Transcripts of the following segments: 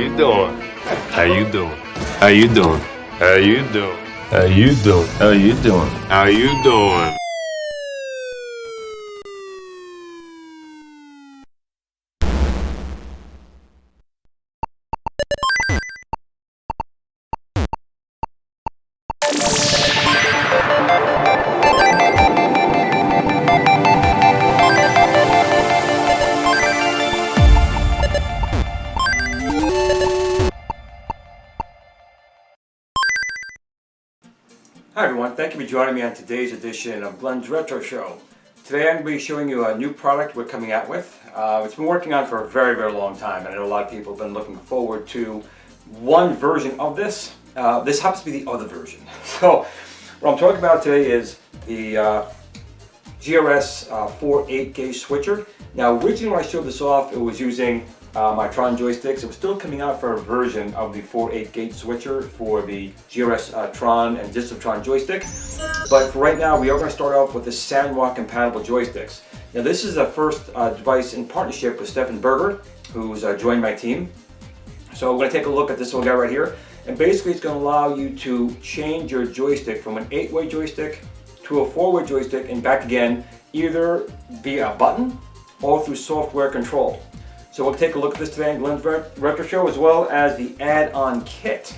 you doing? How you doing? How you doing? How you doing? How you doing? How you doing? How you doing? Hi everyone, thank you for joining me on today's edition of Glenn's Retro Show. Today I'm going to be showing you a new product we're coming out with. It's been working on for a very, very long time, and I know a lot of people have been looking forward to one version of this. This happens to be the other version. So what I'm talking about today is the GRS 4/8 gauge switcher. Now originally when I showed this off, it was using my Tron joysticks. It was still coming out for a version of the 4/8 gauge switcher for the GRS Tron and Tron joystick. But for right now, we are going to start off with the Sanwa compatible joysticks. Now this is the first device in partnership with Stefan Burger, who's joined my team. So we're going to take a look at this little guy right here. And basically it's going to allow you to change your joystick from an 8-way joystick to a 4-way joystick and back again, either via a button or through software control. So we'll take a look at this today in Glenn's Retro Show, as well as the add-on kit.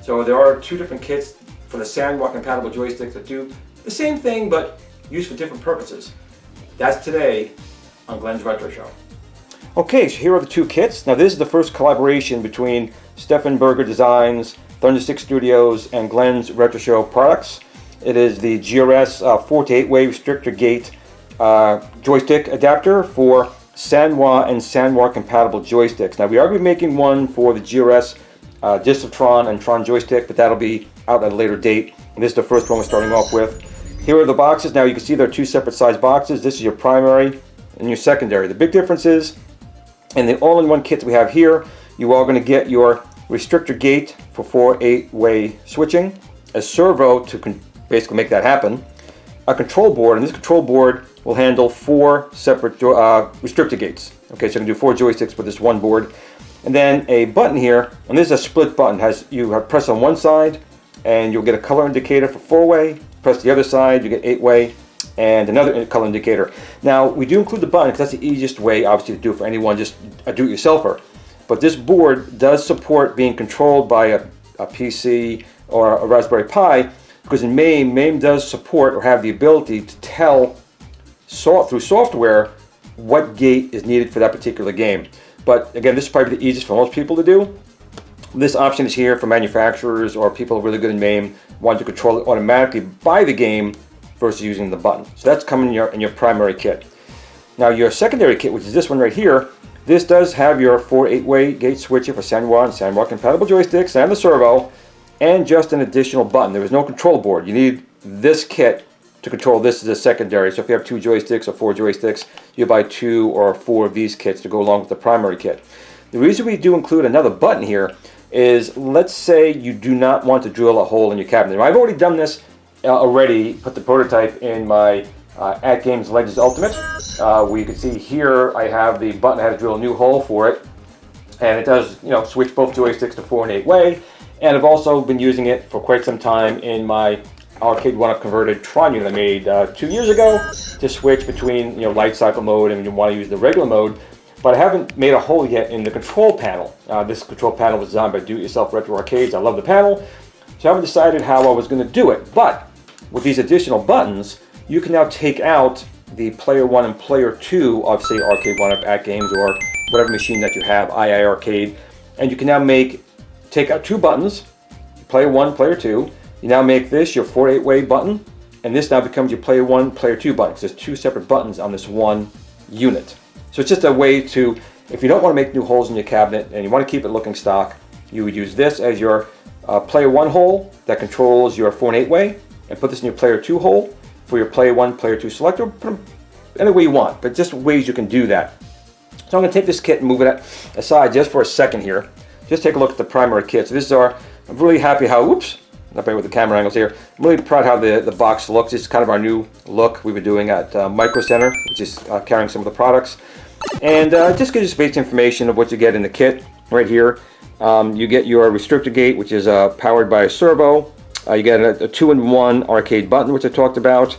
So there are two different kits for the Sanwa compatible joysticks that do the same thing but used for different purposes. That's today on Glenn's Retro Show. Okay, so here are the two kits. Now this is the first collaboration between Stefan Burger Designs, TSticks Studios, and Glenn's Retro Show products. It is the GRS 4-8-way restrictor gate joystick adapter for Sanwa and Sanwa compatible joysticks. Now we are going to be making one for the GRS Tron and Tron joystick, but that'll be out at a later date. And this is the first one we're starting off with. Here are the boxes. Now you can see there are two separate size boxes. This is your primary and your secondary. The big difference is in the all-in-one kit that we have here, you are going to get your restrictor gate for 4/8-way switching, a servo to basically make that happen, a control board, and this control board will handle 4 separate restrictor gates. Okay, so you can do 4 joysticks with this one board. And then a button here, and this is a split button. You have press on one side and you'll get a color indicator for 4-way, press the other side, you get 8-way, and another color indicator. Now we do include the button because that's the easiest way obviously to do it for anyone, just a do-it-yourselfer. But this board does support being controlled by a PC or a Raspberry Pi, because in MAME does support or have the ability to tell through software what gate is needed for that particular game. But again, this is probably the easiest for most people to do. This option is here for manufacturers or people really good in MAME want to control it automatically by the game versus using the button. So that's coming in your primary kit. Now your secondary kit, which is this one right here, this does have your 4/8-way gate switcher for Sanwa and Sanwa compatible joysticks and the servo, and just an additional button. There is no control board. You need this kit to control this as a secondary. So if you have 2 joysticks or 4 joysticks, you buy 2 or 4 of these kits to go along with the primary kit. The reason we do include another button here is, let's say you do not want to drill a hole in your cabinet. Now, I've already done this put the prototype in my At Games Legends Ultimate. We can see here I have the button. I had to drill a new hole for it, and it does, switch both joysticks to 4 and 8-way. And I've also been using it for quite some time in my Arcade 1-up converted Tron unit I made 2 years ago to switch between light cycle mode and you want to use the regular mode. But I haven't made a hole yet in the control panel. This control panel was designed by Do-It-Yourself Retro Arcades. I love the panel, so I haven't decided how I was going to do it. But with these additional buttons, you can now take out the Player 1 and Player 2 of, say, Arcade 1-up At Games or whatever machine that you have, iiRcade, and you can now take out 2 buttons, Player 1, Player 2. You now make this your 4/8-way button, and this now becomes your Player 1, Player 2 button, because there's 2 separate buttons on this one unit. So it's just a way to, if you don't want to make new holes in your cabinet and you want to keep it looking stock, you would use this as your Player 1 hole that controls your 4 and 8-way, and put this in your Player 2 hole for your Player 1, Player 2 selector. Put them any way you want, but just ways you can do that. So I'm going to take this kit and move it aside just for a second here. Just take a look at the primary kit. So this is I'm really happy how, not bad with the camera angles here. I'm really proud how the box looks. It's kind of our new look we've been doing at Micro Center, which is carrying some of the products. And just gives you some basic information of what you get in the kit. right here. You get your restrictor gate, which is powered by a servo. You get a 2-in-1 arcade button, which I talked about.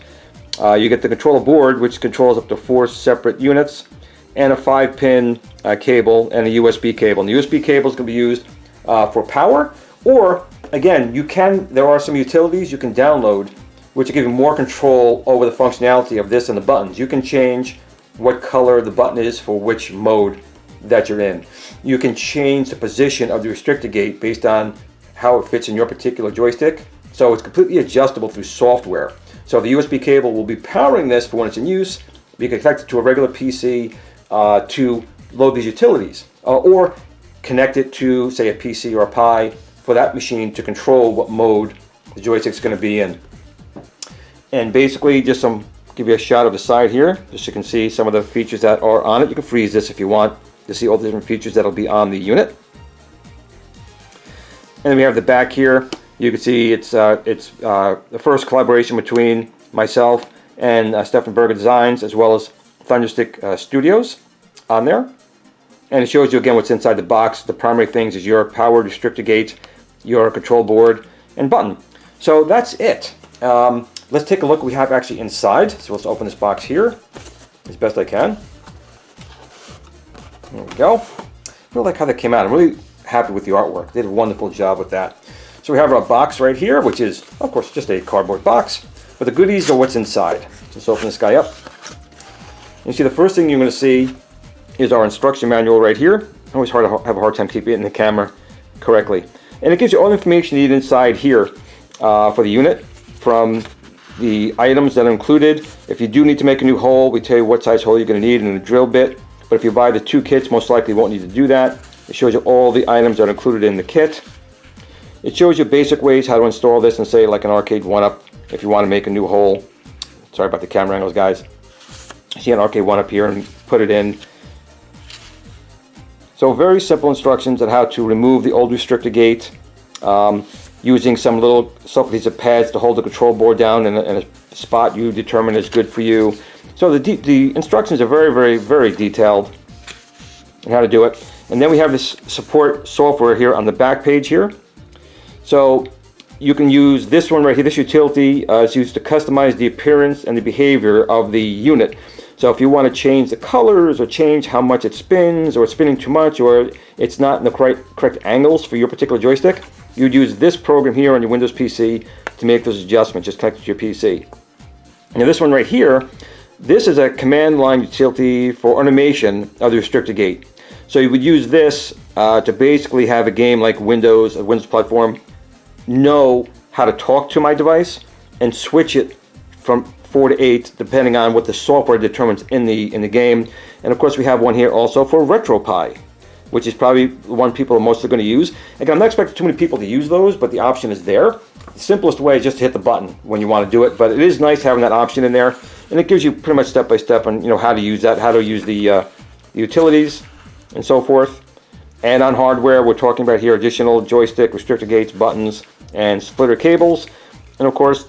You get the controller board, which controls up to 4 separate units, and a 5-pin cable and a USB cable. And the USB cable is going to be used for power, or again, there are some utilities you can download which will give you more control over the functionality of this and the buttons. You can change what color the button is for which mode that you're in. You can change the position of the restrictor gate based on how it fits in your particular joystick. So it's completely adjustable through software. So the USB cable will be powering this for when it's in use. You can connect it to a regular PC to load these utilities, or connect it to, say, a PC or a Pi for that machine to control what mode the joystick's going to be in. And basically, just give you a shot of the side here, just so you can see some of the features that are on it. You can freeze this if you want to see all the different features that'll be on the unit. And then we have the back here. You can see it's the first collaboration between myself and Stefan Burger Designs, as well as TSticks Studios on there. And it shows you again what's inside the box. The primary things is your power restrictor gate, your control board, and button. So that's it. Let's take a look what we have actually inside. So let's open this box here as best I can. There we go. I really like how that came out. I'm really happy with the artwork. They did a wonderful job with that. So we have our box right here, which is, of course, just a cardboard box. But the goodies are what's inside. Let's open this guy up. You see the first thing you're going to see is our instruction manual right here. Always have a hard time keeping it in the camera correctly. And it gives you all the information you need inside here for the unit, from the items that are included. If you do need to make a new hole, we tell you what size hole you're going to need and a drill bit. But if you buy the 2 kits, most likely you won't need to do that. It shows you all the items that are included in the kit. It shows you basic ways how to install this and, say, like an arcade 1-up if you want to make a new hole. Sorry about the camera angles, guys. See an arcade 1-up here and put it in. So very simple instructions on how to remove the old restrictor gate, using some little self-adhesive pads to hold the control board down in a spot you determine is good for you. So the instructions are very, very, very detailed on how to do it. And then we have this support software here on the back page here. So you can use this one right here. This utility is used to customize the appearance and the behavior of the unit. So if you want to change the colors, or change how much it spins, or it's spinning too much, or it's not in the correct angles for your particular joystick, you'd use this program here on your Windows PC to make those adjustments. Just connect it to your PC. Now this one right here, this is a command line utility for animation of the restrictor gate. So you would use this to basically have a game like a Windows platform know how to talk to my device and switch it from 4 to 8 depending on what the software determines in the game. And of course we have one here also for RetroPie, which is probably the one people are mostly going to use. Again, I'm not expecting too many people to use those, but the option is there. The simplest way is just to hit the button when you want to do it, but it is nice having that option in there, and it gives you pretty much step by step on how to use that, how to use the utilities and so forth. And on hardware, we're talking about here additional joystick, restrictor gates, buttons, and splitter cables. And of course,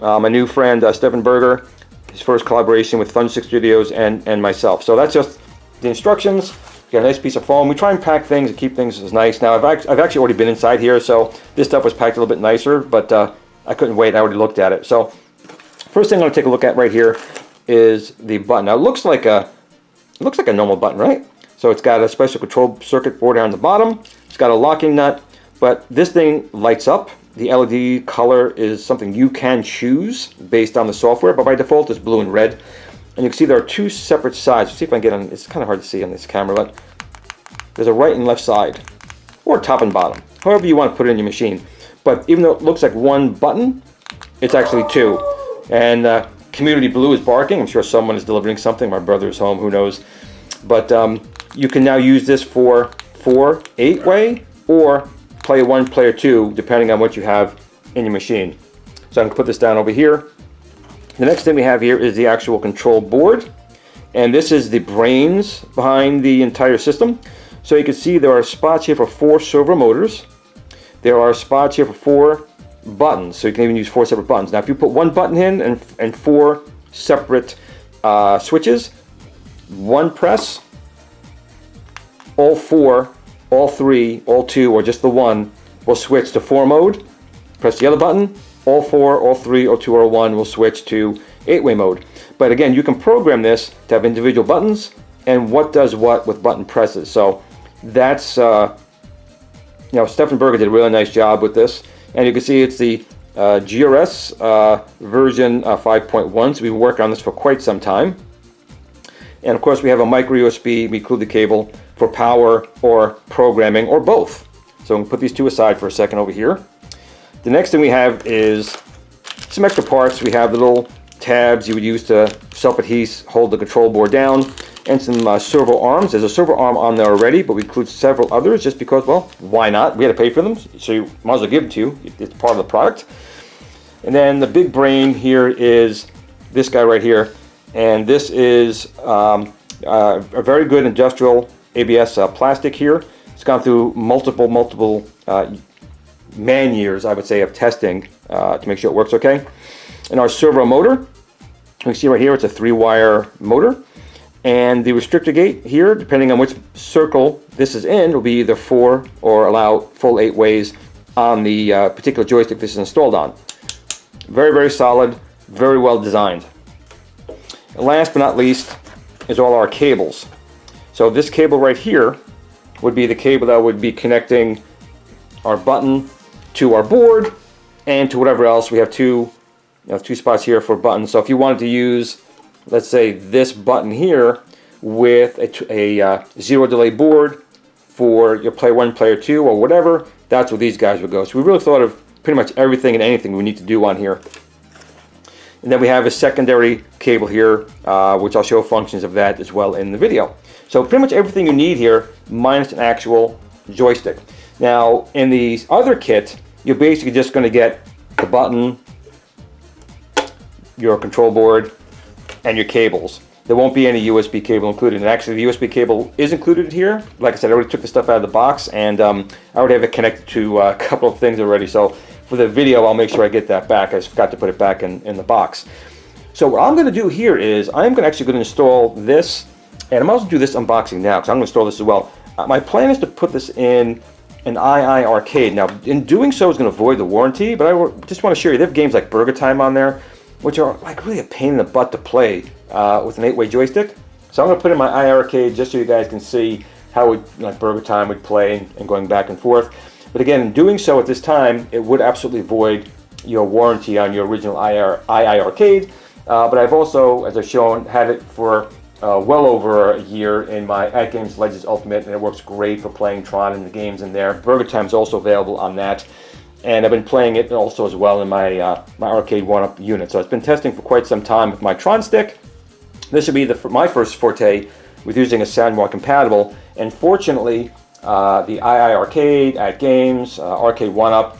my new friend Stefan Burger, his first collaboration with TSticks Studios and myself. So that's just the instructions. You got a nice piece of foam. We try and pack things and keep things as nice. Now I've actually already been inside here, so this stuff was packed a little bit nicer, but I couldn't wait. I already looked at it. So first thing I'm going to take a look at right here is the button. Now it looks like a normal button, right? So it's got a special control circuit board on the bottom. It's got a locking nut, but this thing lights up. The LED color is something you can choose based on the software, but by default it's blue and red. And you can see there are 2 separate sides. Let's see if I can get on. It's kind of hard to see on this camera, but there's a right and left side, or top and bottom, however you want to put it in your machine. But even though it looks like one button, it's actually 2. And Community Blue is barking. I'm sure someone is delivering something. My brother is home, who knows. But you can now use this for 4, 8-way, or player 1, player 2, depending on what you have in your machine. So I'm going to put this down over here. The next thing we have here is the actual control board, and this is the brains behind the entire system. So you can see there are spots here for 4 servo motors. There are spots here for 4 buttons, so you can even use 4 separate buttons. Now if you put 1 button in and 4 separate switches, 1 press, all 4 all three, all two, or just the one will switch to 4 mode. Press the other button, all 4, all 3, or 2, or 1 will switch to 8-way mode. But again, you can program this to have individual buttons and what does what with button presses. So that's, Stefan Burger did a really nice job with this. And you can see it's the GRS version 5.1, so we've been working on this for quite some time. And of course we have a micro USB, we include the cable for power or programming or both. So I'm going to put these two aside for a second over here. The next thing we have is some extra parts. We have the little tabs you would use to self-adhese, hold the control board down, and some servo arms. There's a servo arm on there already, but we include several others just because, well, why not? We had to pay for them, so you might as well give them to you. It's part of the product. And then the big brain here is this guy right here. And this is a very good industrial ABS plastic here. It's gone through multiple man years, I would say, of testing to make sure it works okay. And our servo motor, you can see right here, it's a 3-wire motor. And the restrictor gate here, depending on which circle this is in, will be either 4 or allow full 8 ways on the particular joystick this is installed on. Very, very solid, very well designed. And last but not least is all our cables. So this cable right here would be the cable that would be connecting our button to our board and to whatever else. We have two spots here for buttons. So if you wanted to use, let's say, this button here with a zero delay board for your player 1, player 2, or whatever, that's where these guys would go. So we really thought of pretty much everything and anything we need to do on here. And then we have a secondary cable here, which I'll show functions of that as well in the video. So pretty much everything you need here, minus an actual joystick. Now, in the other kit, you're basically just going to get the button, your control board, and your cables. There won't be any USB cable included. And actually, the USB cable is included here. Like I said, I already took the stuff out of the box, and I already have it connected to a couple of things already. So for the video, I'll make sure I get that back. I forgot to put it back in the box. So what I'm going to do here is I'm actually going to install this, and I'm also going to do this unboxing now because I'm going to install this as well. My plan is to put this in an iiRcade. Now, in doing so, it's going to void the warranty, but I just want to show you, they have games like Burger Time on there, which are like really a pain in the butt to play with an 8-way joystick. So I'm going to put in my iiRcade just so you guys can see how like Burger Time would play and going back and forth. But again, in doing so at this time, it would absolutely void your warranty on your original iiRcade. But I've also, as I've shown, had it for well over a year in my iGames Legends Ultimate, and it works great for playing Tron and the games in there. Burger Time is also available on that. And I've been playing it also as well in my my Arcade 1-Up unit. So it's been testing for quite some time with my Tron stick. This would be my first forte with using a Sanwa compatible. And fortunately, the iiRcade, iGames, Arcade 1-Up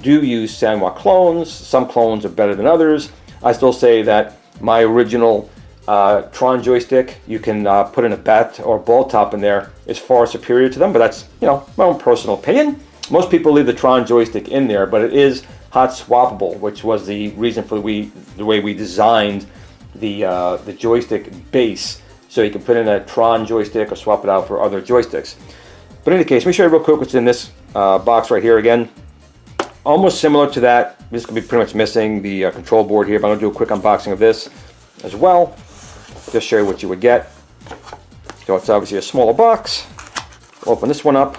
do use Sanwa clones. Some clones are better than others. I still say that my original Tron joystick, you can put in a bat or ball top in there, is far superior to them. But that's, my own personal opinion. Most people leave the Tron joystick in there, but it is hot swappable, which was the reason for the way we designed the joystick base, so you can put in a Tron joystick or swap it out for other joysticks. But in any case, let me show you real quick what's in this box right here again. Almost similar to that. This is going to be pretty much missing the control board here, but I'm going to do a quick unboxing of this as well. Just show you what you would get. So it's obviously a smaller box. Open this one up.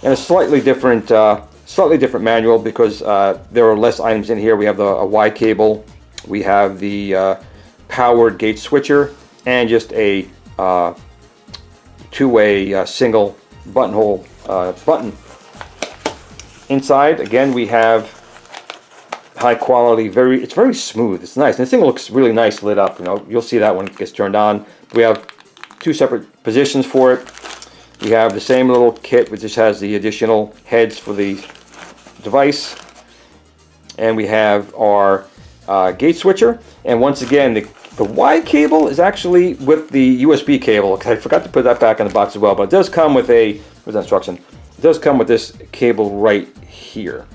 And a slightly different manual because there are less items in here. We have a Y cable, we have the powered gate switcher, and just a two-way single buttonhole button. Inside, again, we have high quality. It's very smooth. It's nice. And this thing looks really nice lit up. You'll see that when it gets turned on. We have two separate positions for it. We have the same little kit, which just has the additional heads for the device. And we have our gate switcher. And once again, the Y cable is actually with the USB cable. I forgot to put that back in the box as well. But it does come with where's the instruction? It does come with this cable right here.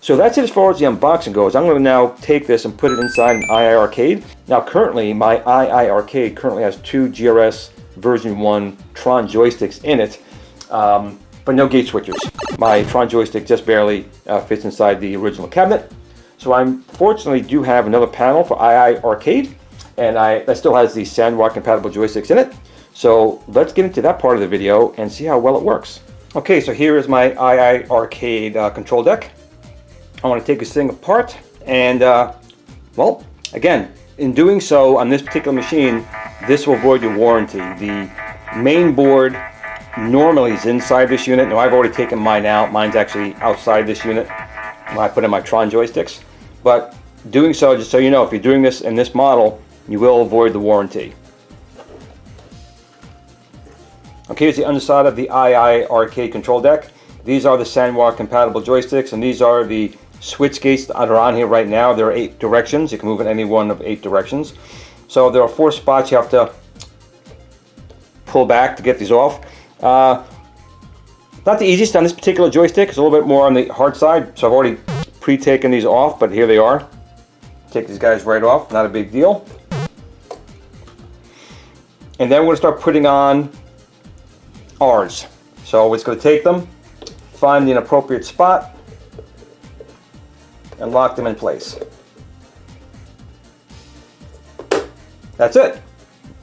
So that's it as far as the unboxing goes. I'm going to now take this and put it inside an iiRcade. Now currently, my iiRcade currently has two GRS version 1 Tron joysticks in it, but no gate switchers. My Tron joystick just barely fits inside the original cabinet. So I fortunately do have another panel for iiRcade, and that still has the Sanwa compatible joysticks in it. So let's get into that part of the video and see how well it works. Okay, so here is my iiRcade control deck. I want to take this thing apart, and well, again, in doing so on this particular machine, this will void your warranty. The main board normally is inside this unit. Now I've already taken mine out. Mine's actually outside this unit when I put in my Tron joysticks. But doing so, just so you know, if you're doing this in this model, you will avoid the warranty. Okay, here's the underside of the iiRcade control deck. These are the Sanwa compatible joysticks, and these are the switch gates that are on here right now. There are 8 directions. You can move in any one of 8 directions. So there are 4 spots you have to pull back to get these off. Not the easiest on this particular joystick. It's a little bit more on the hard side. So I've already pre-taken these off, but here they are. Take these guys right off. Not a big deal. And then we're going to start putting on ours. So we're just going to take them, find the appropriate spot, and lock them in place. That's it.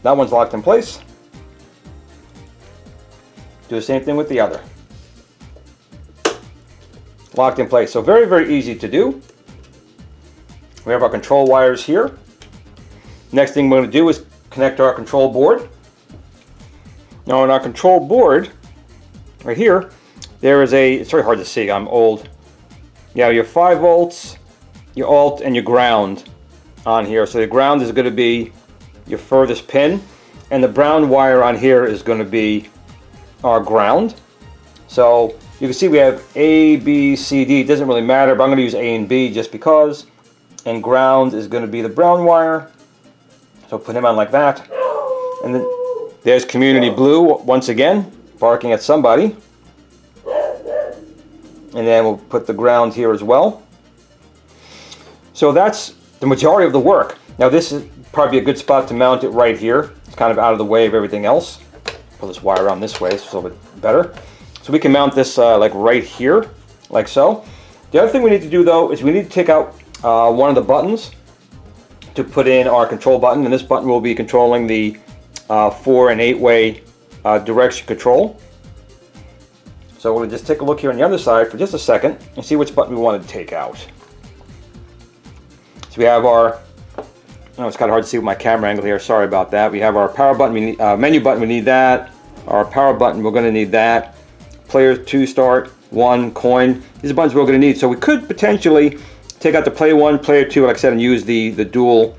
That one's locked in place. Do the same thing with the other. Locked in place. So very, very easy to do. We have our control wires here. Next thing we're going to do is connect our control board. Now on our control board, right here, there is it's very hard to see, I'm old. Yeah, your 5 volts, your alt, and your ground on here. So the ground is going to be your furthest pin, and the brown wire on here is going to be our ground. So you can see we have A, B, C, D. It doesn't really matter, but I'm going to use A and B just because. And ground is going to be the brown wire. So put him on like that. And then there's community blue once again, barking at somebody. And then we'll put the ground here as well. So that's the majority of the work. Now this is probably a good spot to mount it right here. It's kind of out of the way of everything else. Pull this wire around this way, so it's a little bit better. So we can mount this like right here, like so. The other thing we need to do though is we need to take out one of the buttons to put in our control button, and this button will be controlling the 4- and 8-way direction control. So we'll just take a look here on the other side for just a second and see which button we want to take out. So we have our, it's kind of hard to see with my camera angle here, sorry about that. We have our power button, we need, menu button, we need that. Our power button, we're going to need that. Player 2 start, 1 coin. These are buttons we're going to need. So we could potentially take out the player 1, player 2, like I said, and use the dual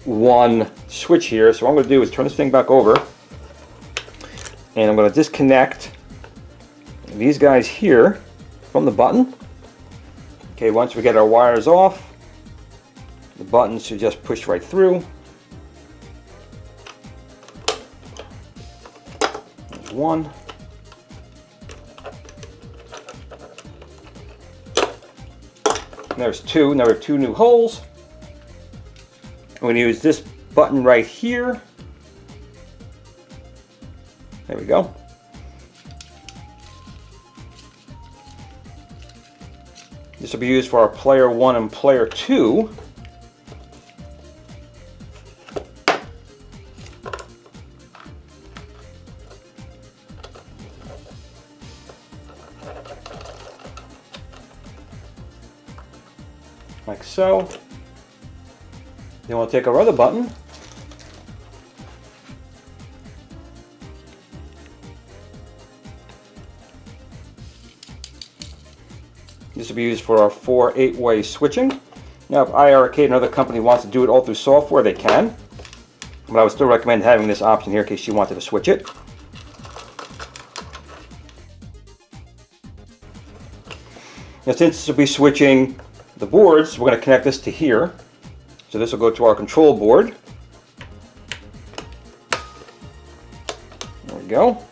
1 switch here. So what I'm going to do is turn this thing back over, and I'm going to disconnect these guys here from the button. Okay, once we get our wires off, the buttons should just push right through. There's one. And there's 2. Now we have 2 new holes. I'm going to use this button right here. There we go. This will be used for our player 1 and player 2. Like so. Then we'll take our other button. This will be used for our 4- 8-way switching. Now if iiRcade, another company, wants to do it all through software, they can. But I would still recommend having this option here in case you wanted to switch it. Now since this will be switching the boards, we're going to connect this to here. So this will go to our control board. There we go.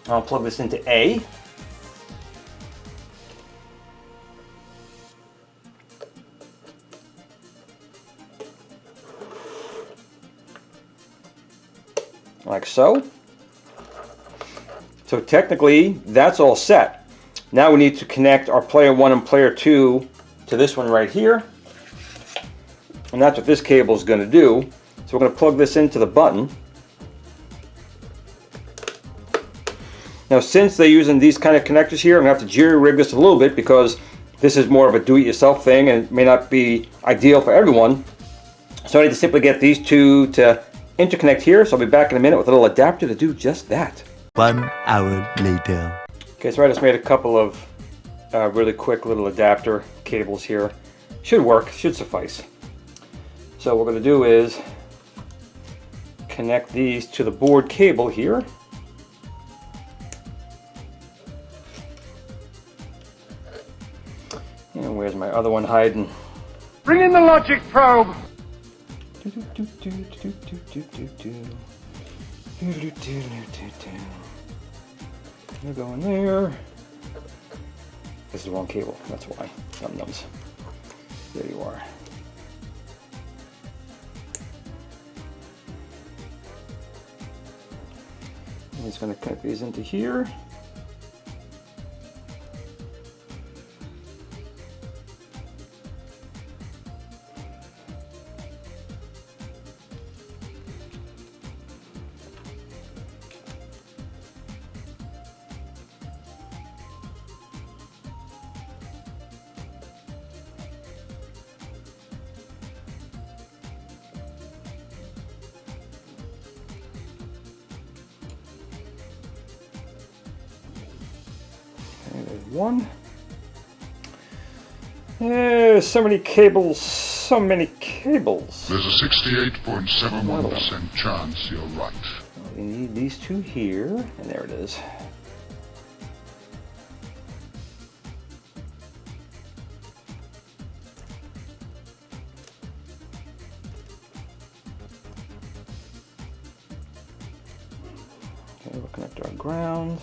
I'll plug this into A. like so. So technically, that's all set. Now we need to connect our player 1 and player 2 to this one right here. And that's what this cable is going to do. So we're going to plug this into the button. Now since they're using these kind of connectors here, I'm going to have to jerry-rig this a little bit because this is more of a do-it-yourself thing and it may not be ideal for everyone. So I need to simply get these two to interconnect here. So I'll be back in a minute with a little adapter to do just that. 1 hour later. Okay, so I just made a couple of really quick little adapter cables here. Should work, should suffice. So what we're going to do is connect these to the board cable here. And where's my other one hiding? Bring in the logic probe! They're going there. This is the wrong cable, that's why. Nums. There you are. I'm just going to connect these into here. There's one. So many cables, so many cables. There's a 68.71% chance you're right. We need these two here, and there it is. Okay, we'll connect our ground.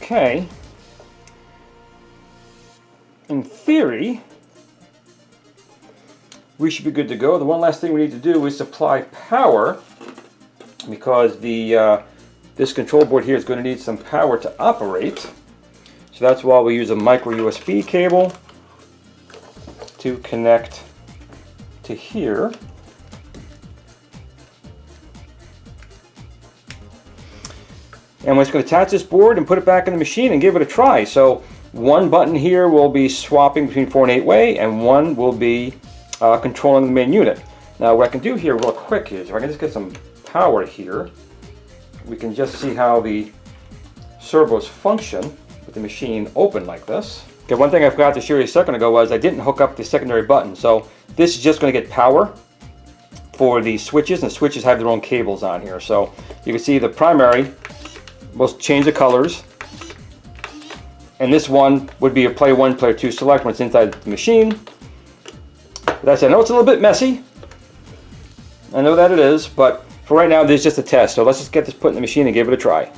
Okay, in theory, we should be good to go. The one last thing we need to do is supply power because this control board here is going to need some power to operate. So that's why we use a micro USB cable to connect to here. And we're just going to attach this board and put it back in the machine and give it a try. So one button here will be swapping between 4 and 8-way, and one will be controlling the main unit. Now what I can do here real quick is, if I can just get some power here, we can just see how the servos function with the machine open like this. Okay, one thing I forgot to show you a second ago was I didn't hook up the secondary button. So this is just going to get power for the switches, and the switches have their own cables on here. So you can see the primary will change the colors, and this one would be a player 1, player 2 select when it's inside the machine. That's it. I know it's a little bit messy. I know that it is, but for right now, this is just a test. So let's just get this put in the machine and give it a try.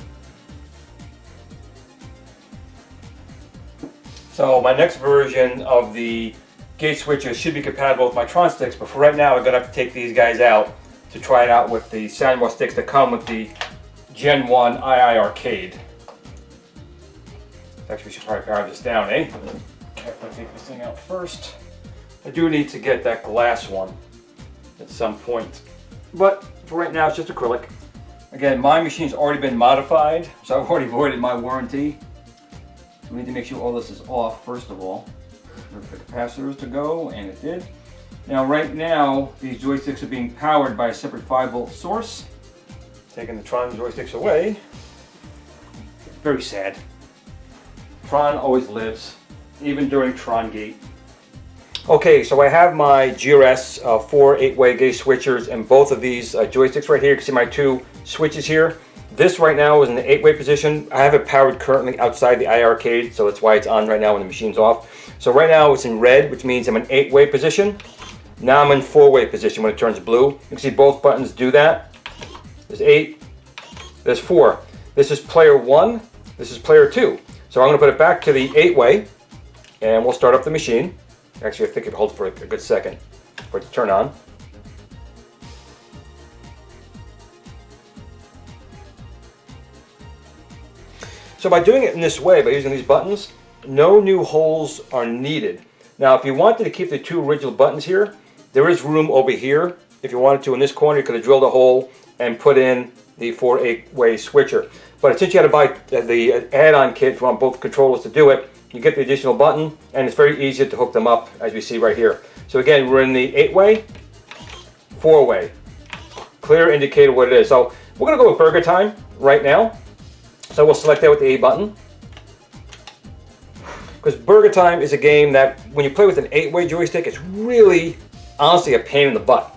So my next version of the gate switches should be compatible with my TSticks, but for right now, I'm going to have to take these guys out to try it out with the Sanwa sticks that come with the Gen 1 iiRcade. Actually, we should probably power this down, eh? After I take this thing out first. I do need to get that glass one at some point. But for right now, it's just acrylic. Again, my machine's already been modified, so I've already voided my warranty. We need to make sure all this is off, first of all. For the capacitors to go, and it did. Now, right now, these joysticks are being powered by a separate 5-volt source. Taking the Tron joysticks away. Very sad. Tron always lives, even during Tron Gate. Okay, so I have my GRS 4 8-way gate switchers and both of these joysticks right here. You can see my two switches here. This right now is in the 8-way position. I have it powered currently outside the iiRcade, so that's why it's on right now when the machine's off. So right now it's in red, which means I'm in 8-way position. Now I'm in 4-way position when it turns blue. You can see both buttons do that. There's 8, there's 4. This is player 1, this is player 2. So I'm going to put it back to the 8-way, and we'll start up the machine. Actually, I think it holds for a good second for it to turn on. So by doing it in this way, by using these buttons, no new holes are needed. Now, if you wanted to keep the 2 original buttons here, there is room over here. If you wanted to, in this corner, you could have drilled a hole and put in the 4-8-way switcher. But since you had to buy the add-on kit, if you want both controllers to do it, you get the additional button, and it's very easy to hook them up, as we see right here. So again, we're in the 8-way, 4-way. Clear indicator what it is. So we're going to go with Burger Time right now. So we'll select that with the A button. Because Burger Time is a game that, when you play with an 8-way joystick, it's really, honestly, a pain in the butt.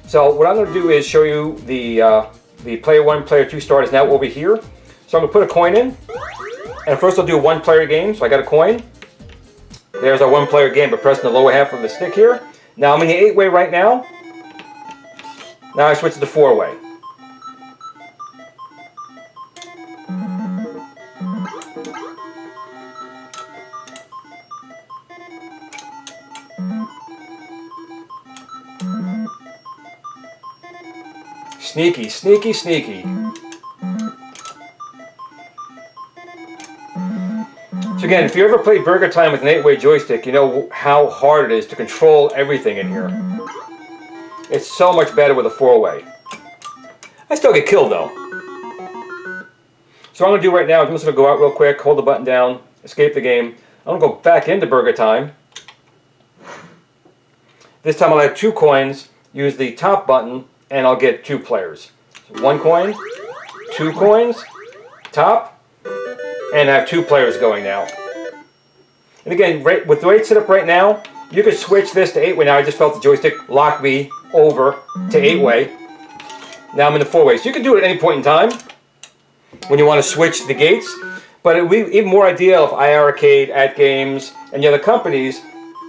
So what I'm going to do is show you the player 1, player 2 start is now over here. So I'm going to put a coin in. And first I'll do a 1-player game. So I got a coin. There's our 1-player game, but pressing the lower half of the stick here. Now I'm in the 8-way right now. Now I switch to the 4-way. Sneaky, sneaky, sneaky. So again, if you ever played Burger Time with an 8-way joystick, you know how hard it is to control everything in here. It's so much better with a 4-way. I still get killed though. So what I'm going to do right now is I'm just going to go out real quick, hold the button down, escape the game. I'm going to go back into Burger Time. This time I'll have 2 coins, use the top button, and I'll get 2 players. So 1 coin, 2 coins, top, and I have 2 players going now. And again, with the way it's set up right now, you could switch this to 8-way. Now I just felt the joystick lock me over to 8-way. Now I'm in the 4-way. So you can do it at any point in time when you want to switch the gates. But it would be even more ideal if iiRcade, AtGames, and the other companies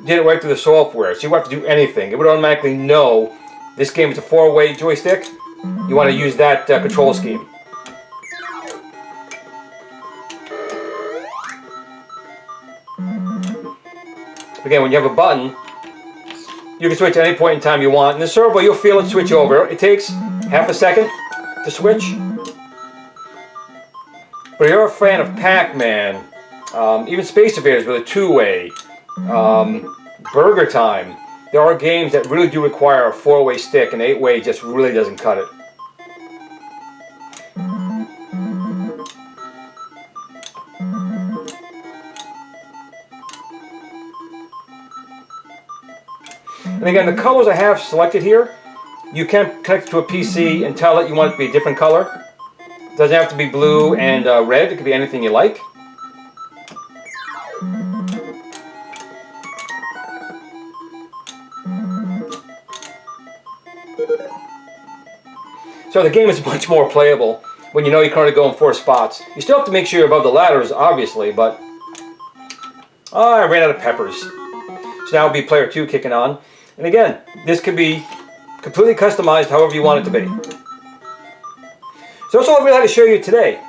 did it right through the software. So you wouldn't have to do anything. It would automatically know this game is a 4-way joystick. You want to use that control scheme. Again, when you have a button, you can switch at any point in time you want. In the servo, you'll feel it switch over. It takes half a second to switch. But if you're a fan of Pac-Man, even Space Invaders with a 2-way, Burger Time, there are games that really do require a 4-way stick, and 8-way just really doesn't cut it. And again, the colors I have selected here, you can connect to a PC and tell it you want it to be a different color. It doesn't have to be blue and red, it could be anything you like. So the game is much more playable when you know you're currently going 4 spots. You still have to make sure you're above the ladders, obviously, but I ran out of peppers. So now it'll be player 2 kicking on. And again, this can be completely customized however you want it to be. So that's all I really had to show you today.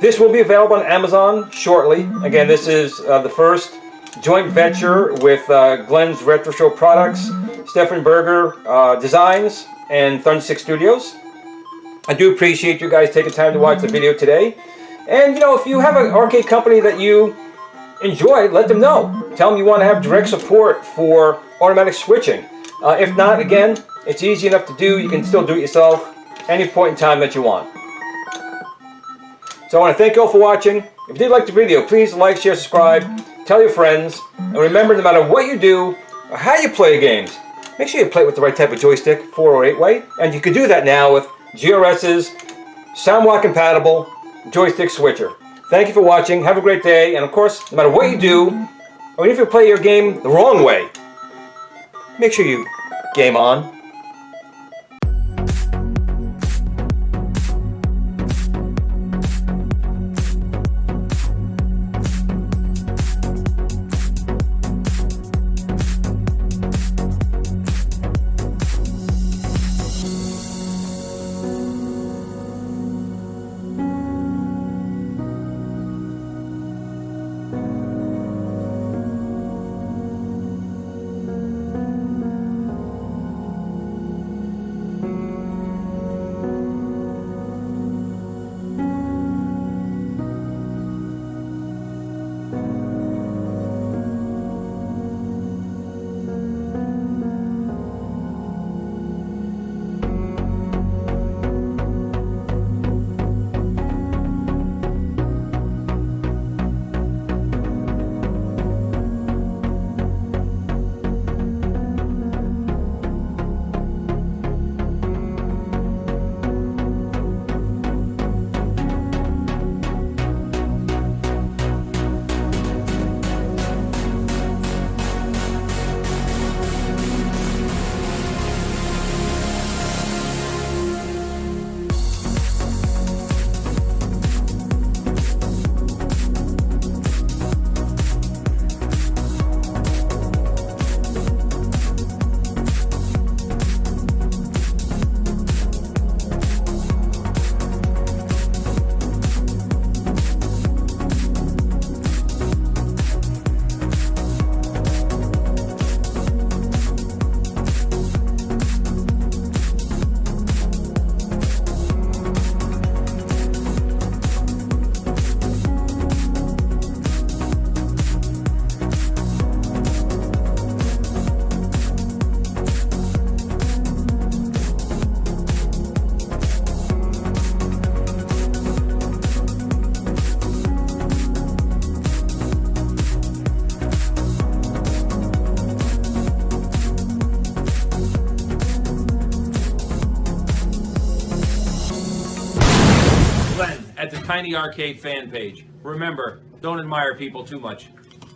This will be available on Amazon shortly. Again, this is the first joint venture with Glenn's Retro Show Products, Stefan Burger Designs, and TSticks Studios. I do appreciate you guys taking time to watch the video today. And if you have an arcade company that you enjoy, let them know. Tell them you want to have direct support for automatic switching. If not, again, it's easy enough to do. You can still do it yourself any point in time that you want. So I want to thank you all for watching. If you did like the video, please like, share, subscribe, tell your friends, and remember, no matter what you do or how you play games, make sure you play it with the right type of joystick, 4 or 8-way, and you can do that now with GRS's Sanwa compatible joystick switcher. Thank you for watching. Have a great day, and of course, no matter what you do, or even if you play your game the wrong way, make sure you game on. iiRcade fan page. Remember, don't admire people too much.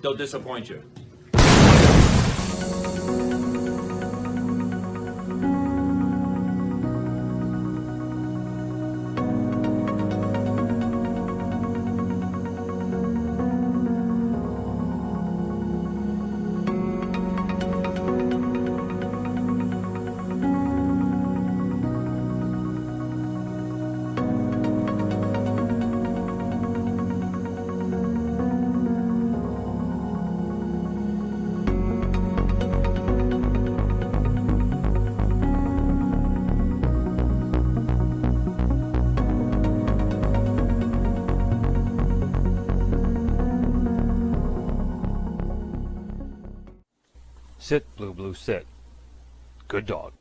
They'll disappoint you. Sit, Blue Blue, sit. Good dog.